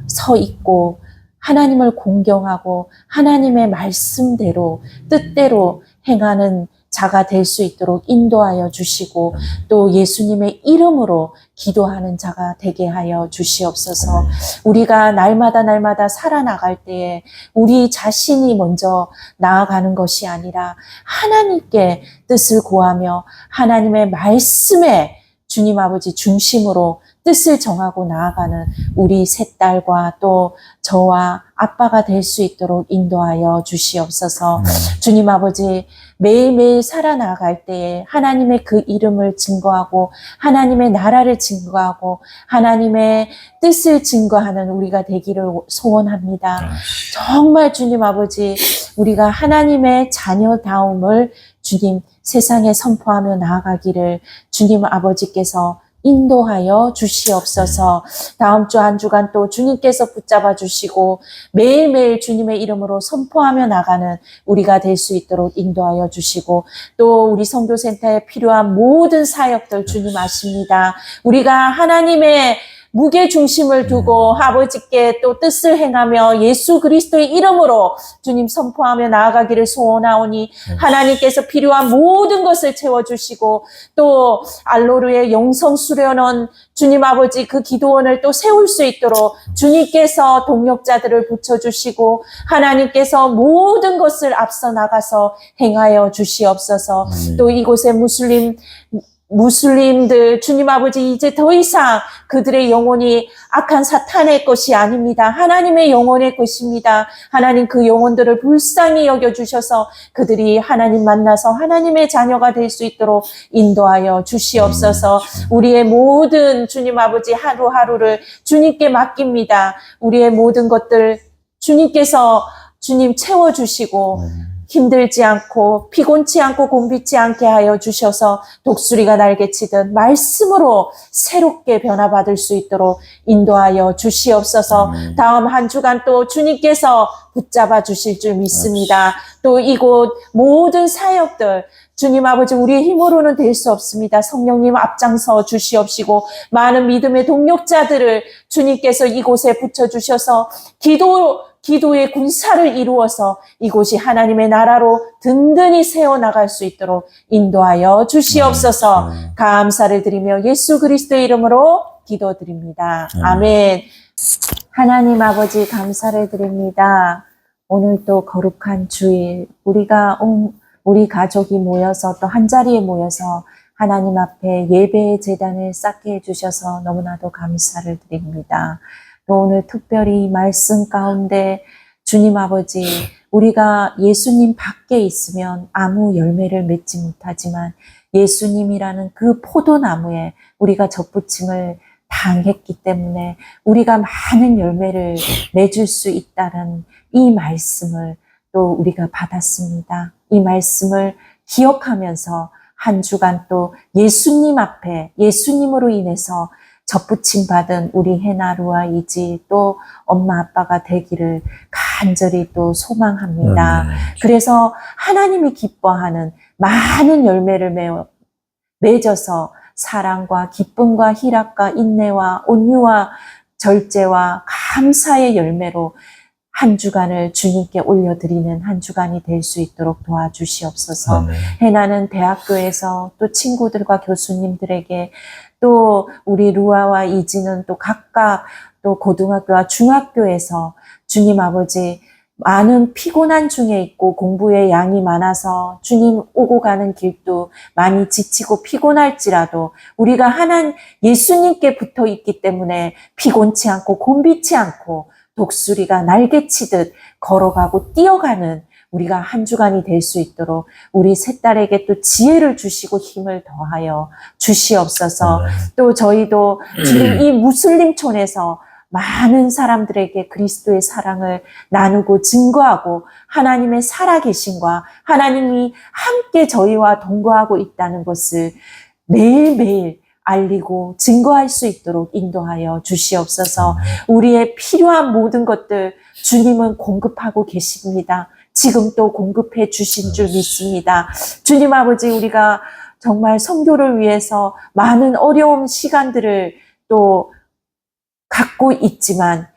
서 있고 하나님을 공경하고 하나님의 말씀대로 뜻대로 행하는 자가 될 수 있도록 인도하여 주시고 또 예수님의 이름으로 기도하는 자가 되게 하여 주시옵소서. 우리가 날마다 살아나갈 때에 우리 자신이 먼저 나아가는 것이 아니라 하나님께 뜻을 구하며 하나님의 말씀에 주님 아버지 중심으로 뜻을 정하고 나아가는 우리 세 딸과 또 저와 아빠가 될 수 있도록 인도하여 주시옵소서. 주님 아버지 매일매일 살아나갈 때에 하나님의 그 이름을 증거하고 하나님의 나라를 증거하고 하나님의 뜻을 증거하는 우리가 되기를 소원합니다. 정말 주님 아버지 우리가 하나님의 자녀다움을 주님 세상에 선포하며 나아가기를 주님 아버지께서 인도하여 주시옵소서. 다음 주 한 주간 또 주님께서 붙잡아 주시고 매일매일 주님의 이름으로 선포하며 나가는 우리가 될 수 있도록 인도하여 주시고 또 우리 선교센터에 필요한 모든 사역들 주님 아십니다. 우리가 하나님의 무게 중심을 두고 아버지께 또 뜻을 행하며 예수 그리스도의 이름으로 주님 선포하며 나아가기를 소원하오니 하나님께서 필요한 모든 것을 채워주시고 또 알로르의 영성 수련원 주님 아버지 그 기도원을 또 세울 수 있도록 주님께서 동력자들을 붙여주시고 하나님께서 모든 것을 앞서 나가서 행하여 주시옵소서. 또 이곳에 무슬림들 주님 아버지 이제 더 이상 그들의 영혼이 악한 사탄의 것이 아닙니다. 하나님의 영혼의 것입니다. 하나님 그 영혼들을 불쌍히 여겨주셔서 그들이 하나님 만나서 하나님의 자녀가 될 수 있도록 인도하여 주시옵소서. 우리의 모든 주님 아버지 하루하루를 주님께 맡깁니다. 우리의 모든 것들 주님께서 주님 채워주시고 힘들지 않고 피곤치 않고 곤비지 않게 하여 주셔서 독수리가 날개치듯 말씀으로 새롭게 변화받을 수 있도록 인도하여 주시옵소서. 다음 한 주간 또 주님께서 붙잡아 주실 줄 믿습니다. 또 이곳 모든 사역들 주님 아버지 우리의 힘으로는 될 수 없습니다. 성령님 앞장서 주시옵시고 많은 믿음의 동력자들을 주님께서 이곳에 붙여주셔서 기도의 군사를 이루어서 이곳이 하나님의 나라로 든든히 세워나갈 수 있도록 인도하여 주시옵소서. 감사를 드리며 예수 그리스도의 이름으로 기도드립니다. 아멘. 하나님 아버지 감사를 드립니다. 오늘 또 거룩한 주일 우리 가족이 모여서 또 한자리에 모여서 하나님 앞에 예배의 제단을 쌓게 해주셔서 너무나도 감사를 드립니다. 또 오늘 특별히 말씀 가운데 주님 아버지 우리가 예수님 밖에 있으면 아무 열매를 맺지 못하지만 예수님이라는 그 포도나무에 우리가 접붙임을 당했기 때문에 우리가 많은 열매를 맺을 수 있다는 이 말씀을 또 우리가 받았습니다. 이 말씀을 기억하면서 한 주간 또 예수님 앞에 예수님으로 인해서 접붙임 받은 우리 해나루와 이지 또 엄마 아빠가 되기를 간절히 또 소망합니다. 그래서 하나님이 기뻐하는 많은 열매를 맺어서 사랑과 기쁨과 희락과 인내와 온유와 절제와 감사의 열매로 한 주간을 주님께 올려드리는 한 주간이 될 수 있도록 도와주시옵소서. 해나는 대학교에서 또 친구들과 교수님들에게 또 우리 루아와 이지는 또 각각 또 고등학교와 중학교에서 주님 아버지 많은 피곤한 중에 있고 공부의 양이 많아서 주님 오고 가는 길도 많이 지치고 피곤할지라도 우리가 예수님께 붙어 있기 때문에 피곤치 않고 곤비치 않고 독수리가 날개치듯 걸어가고 뛰어가는 우리가 한 주간이 될 수 있도록 우리 세 딸에게 또 지혜를 주시고 힘을 더하여 주시옵소서. 또 저희도 지금 이 무슬림촌에서 많은 사람들에게 그리스도의 사랑을 나누고 증거하고 하나님의 살아계심과 하나님이 함께 저희와 동거하고 있다는 것을 매일매일 알리고 증거할 수 있도록 인도하여 주시옵소서. 우리의 필요한 모든 것들 주님은 공급하고 계십니다. 지금 또 공급해 주신 줄 믿습니다. 주님 아버지, 우리가 정말 선교를 위해서 많은 어려운 시간들을 또 갖고 있지만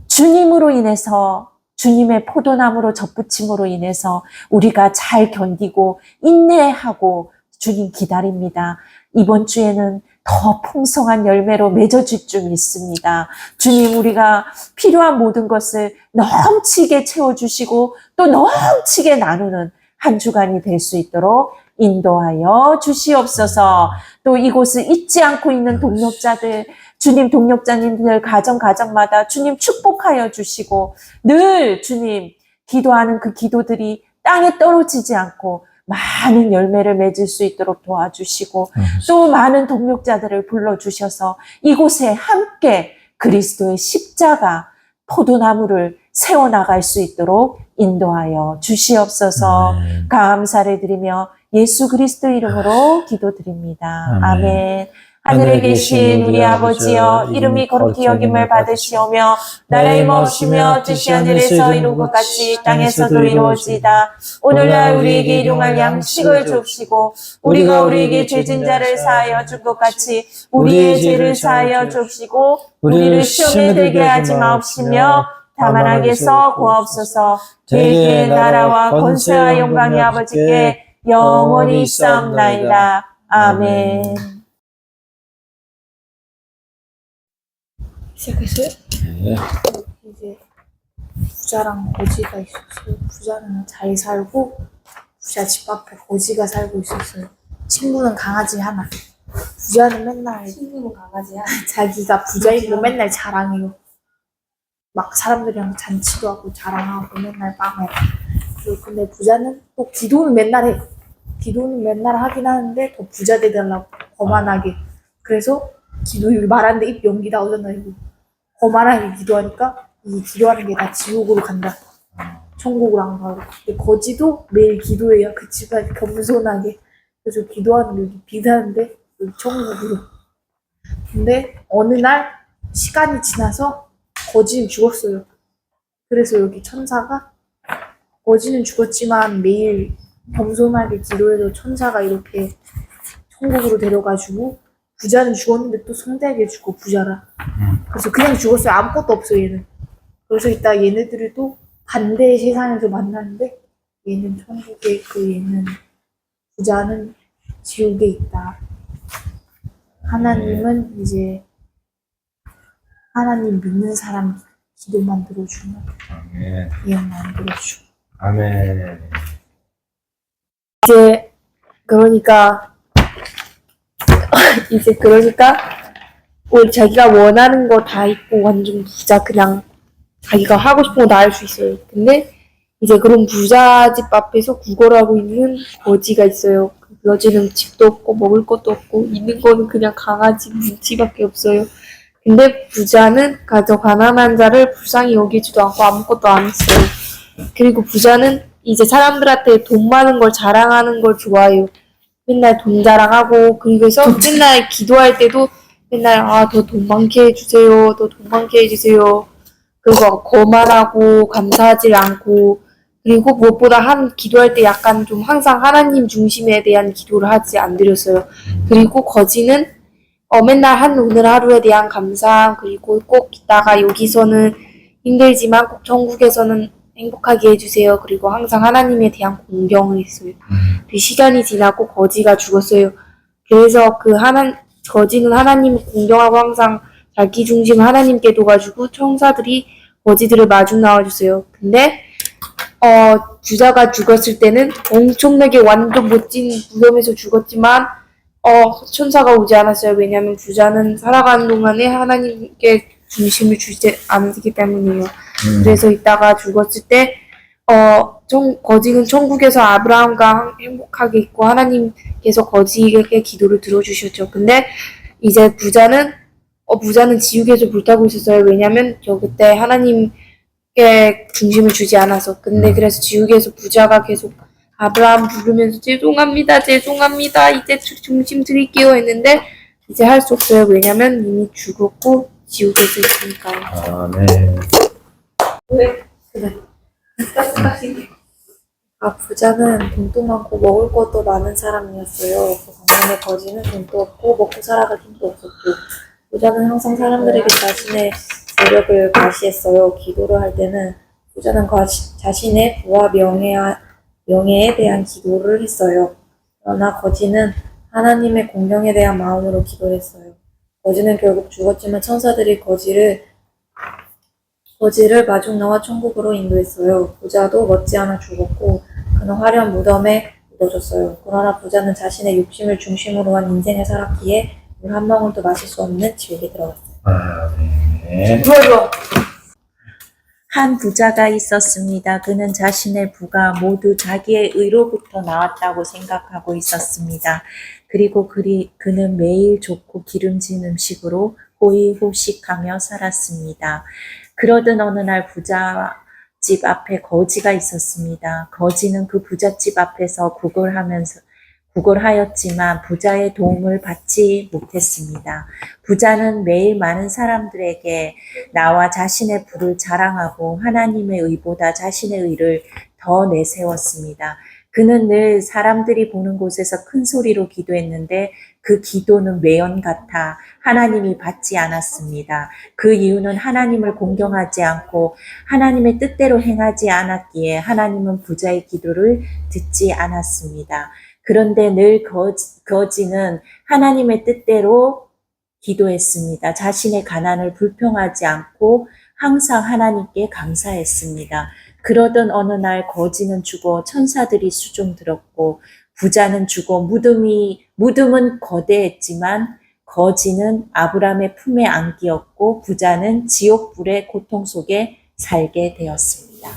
주님으로 인해서 주님의 포도나무로 접붙임으로 인해서 우리가 잘 견디고 인내하고 주님 기다립니다. 이번 주에는 더 풍성한 열매로 맺어질 줄 믿습니다. 주님, 우리가 필요한 모든 것을 넘치게 채워주시고 또 넘치게 나누는 한 주간이 될 수 있도록 인도하여 주시옵소서. 또 이곳을 잊지 않고 있는 동역자들, 주님 동역자님들 가정마다 주님 축복하여 주시고 늘 주님 기도하는 그 기도들이 땅에 떨어지지 않고 많은 열매를 맺을 수 있도록 도와주시고 또 많은 동역자들을 불러주셔서 이곳에 함께 그리스도의 십자가 포도나무를 세워나갈 수 있도록 인도하여 주시옵소서. 감사를 드리며 예수 그리스도 이름으로 기도드립니다. 아멘. 하늘에 계신 우리 아버지여, 이름이 거룩히 여김을 받으시오며 나라의 마옵시며 뜻이 하늘에서 이룬 것 같이 땅에서도 이루어지이다. 오늘날 우리에게 일용할 양식을 줍시고 우리가 우리에게 죄진 자를 사하여 준 것 같이 우리의 죄를 사하여 줍시고 우리를 시험에 들게 하지 마옵시며 다만 악에서 구하옵소서. 대개의 나라와 권세와 영광이 아버지께 영원히 있사옵나이다. 아멘. 시작했어요? 네. 이제 부자랑 거지가 있었어요. 부자는 잘 살고 부자 집 앞에 거지가 살고 있었어요. 친구는 강아지 하나. 부자는 맨날 친구는 강아지야. 자기가 부자인 거 맨날 자랑해요. 막 사람들이랑 잔치도 하고 자랑하고 맨날 빵을. 그리고 근데 부자는 또 기도는 맨날 해. 기도는 맨날 하긴 하는데 더 부자 되달라고 거만하게. 그래서 기도 말하는데 입 연기 나오잖아요. 거만하게 기도하니까 이 기도하는 게 다 지옥으로 간다. 천국으로 안 가고. 근데 거지도 매일 기도해야 그 집안 겸손하게. 그래서 기도하는 게 여기 비사는데 여기 천국으로. 근데 어느 날 시간이 지나서 거지는 죽었어요. 그래서 여기 천사가 거지는 죽었지만 매일 겸손하게 기도해서 천사가 이렇게 천국으로 데려가주고 부자는 죽었는데 또 성대하게 죽고 부자라. 그래서 그냥 죽었어요. 아무것도 없어 얘는. 그래서 이따 얘네들을 또 반대의 세상에서 만나는데 얘는 천국에 얘는 부자는 지옥에 있다. 하나님은 이제 하나님 믿는 사람 기도만 들어주면 얘는 안 들어주고. 아멘. 이제 그러니까 자기가 원하는 거 다 있고 완전 부자, 그냥 자기가 하고 싶은 거 다 할 수 있어요. 근데 이제 그런 부자 집 앞에서 구걸하고 있는 거지가 있어요. 그 거지는 집도 없고 먹을 것도 없고 있는 거는 그냥 강아지 뭉치밖에 없어요. 근데 부자는 저 가난한 자를 불쌍히 여기지도 않고 아무것도 안 했어요. 그리고 부자는 이제 사람들한테 돈 많은 걸 자랑하는 걸 좋아해요. 맨날 돈 자랑하고, 그래서 맨날 기도할 때도 맨날 더 돈 많게 해주세요. 더 돈 많게 해주세요. 그거 거만하고 감사하지 않고 그리고 무엇보다 기도할 때 약간 좀 항상 하나님 중심에 대한 기도를 하지 안 드렸어요. 그리고 거지는 맨날 오늘 하루에 대한 감사함 그리고 꼭 이따가 여기서는 힘들지만 꼭 천국에서는 행복하게 해주세요. 그리고 항상 하나님에 대한 공경을 했어요. 그 시간이 지나고 거지가 죽었어요. 그래서 거지는 하나님을 공경하고 항상 자기 중심 하나님께 둬가지고 천사들이 거지들을 마중 나와주세요. 근데 부자가 죽었을 때는 엄청나게 완전 멋진 무덤에서 죽었지만 천사가 오지 않았어요. 왜냐하면 부자는 살아가는 동안에 하나님께 중심을 주지 않기 때문이에요. 그래서 이따가 죽었을 때 거지는 천국에서 아브라함과 행복하게 있고 하나님께서 거지에게 기도를 들어주셨죠. 근데 이제 부자는 지옥에서 불타고 있었어요. 왜냐면 그때 하나님께 중심을 주지 않아서. 근데 그래서 지옥에서 부자가 계속 아브라함 부르면서 죄송합니다. 이제 중심 드릴게요 했는데 이제 할 수 없어요. 왜냐면 이미 죽었고 지옥에서 있으니까요. 아멘. 왜? 그래. 부자는 돈도 많고 먹을 것도 많은 사람이었어요. 그 반면에 거지는 돈도 없고 먹고 살아갈 힘도 없었고 부자는 항상 사람들에게 자신의 재력을 과시했어요. 기도를 할 때는 부자는 자신의 부와 명예에 대한 기도를 했어요. 그러나 거지는 하나님의 공경에 대한 마음으로 기도를 했어요. 거지는 결국 죽었지만 천사들이 거지를 마중 나와 천국으로 인도했어요. 부자도 못지않아 죽었고 그는 화려한 무덤에 묻어졌어요. 그러나 부자는 자신의 욕심을 중심으로 한 인생을 살았기에 물 한 방울도 마실 수 없는 지옥에 들어갔어요. 아멘. 한 부자가 있었습니다. 그는 자신의 부가 모두 자기의 의로부터 나왔다고 생각하고 있었습니다. 그리고 그는 매일 좋고 기름진 음식으로 호의호식하며 살았습니다. 그러던 어느 날 부잣집 앞에 거지가 있었습니다. 거지는 그 부잣집 앞에서 구걸하였지만 부자의 도움을 받지 못했습니다. 부자는 매일 많은 사람들에게 나와 자신의 부를 자랑하고 하나님의 의보다 자신의 의를 더 내세웠습니다. 그는 늘 사람들이 보는 곳에서 큰 소리로 기도했는데 그 기도는 매연 같아 하나님이 받지 않았습니다. 그 이유는 하나님을 공경하지 않고 하나님의 뜻대로 행하지 않았기에 하나님은 부자의 기도를 듣지 않았습니다. 그런데 늘 거지는 하나님의 뜻대로 기도했습니다. 자신의 가난을 불평하지 않고 항상 하나님께 감사했습니다. 그러던 어느 날 거지는 죽어 천사들이 수종 들었고 부자는 죽어 무덤은 거대했지만 거지는 아브라함의 품에 안기었고 부자는 지옥불의 고통 속에 살게 되었습니다.